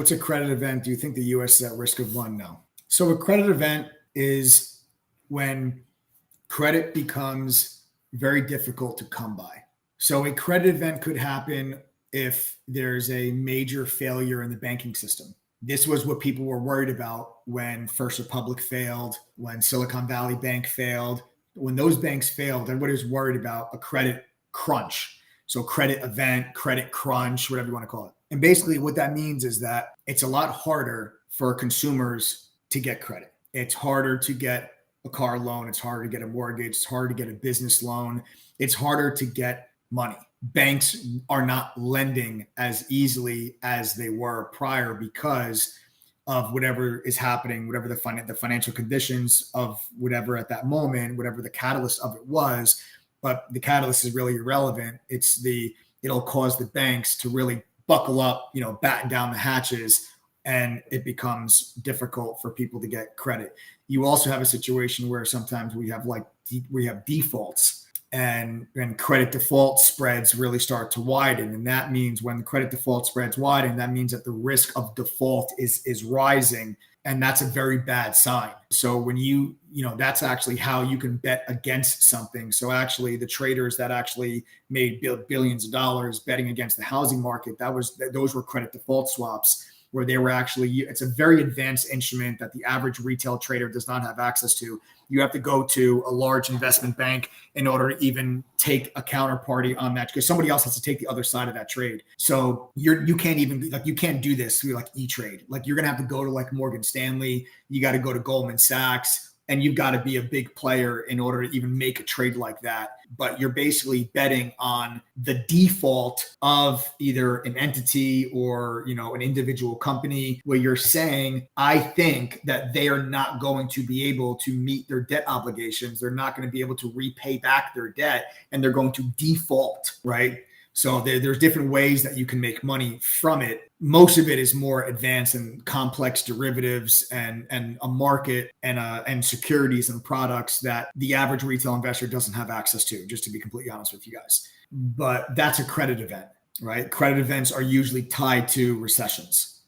What's a credit event? Do you think the U.S. is at risk of one? No. So a credit event is when credit becomes very difficult to come by. So a credit event could happen if there's a major failure in the banking system. This was what people were worried about when First Republic failed, when Silicon Valley Bank failed. When those banks failed, everybody was worried about a credit crunch. So credit event, credit crunch, whatever you want to call it. And basically what that means is that it's a lot harder for consumers to get credit. It's harder to get a car loan. It's harder to get a mortgage. It's harder to get a business loan. It's harder to get money. Banks are not lending as easily as they were prior because of whatever is happening, whatever the financial conditions of whatever at that moment, whatever the catalyst of it was. But the catalyst is really irrelevant. It'll cause the banks to really buckle up, batten down the hatches, and it becomes difficult for people to get credit. You also have a situation where sometimes we have defaults, and credit default spreads really start to widen. And that means when the credit default spreads widen, that means that the risk of default is rising. And that's a very bad sign. So when that's actually how you can bet against something. So actually the traders that actually made billions of dollars betting against the housing market, those were credit default swaps, where they were it's a very advanced instrument that the average retail trader does not have access to. You have to go to a large investment bank in order to even take a counterparty on that, because somebody else has to take the other side of that trade. So you can't do this through E-Trade. You're going to have to go to Morgan Stanley. You got to go to Goldman Sachs. And you've got to be a big player in order to even make a trade like that. But you're basically betting on the default of either an entity or, an individual company, where you're saying, I think that they are not going to be able to meet their debt obligations. They're not going to be able to repay back their debt, and they're going to default, right? So there's different ways that you can make money from it. Most of it is more advanced and complex derivatives and a market and securities and products that the average retail investor doesn't have access to, just to be completely honest with you guys. But that's a credit event, right? Credit events are usually tied to recessions.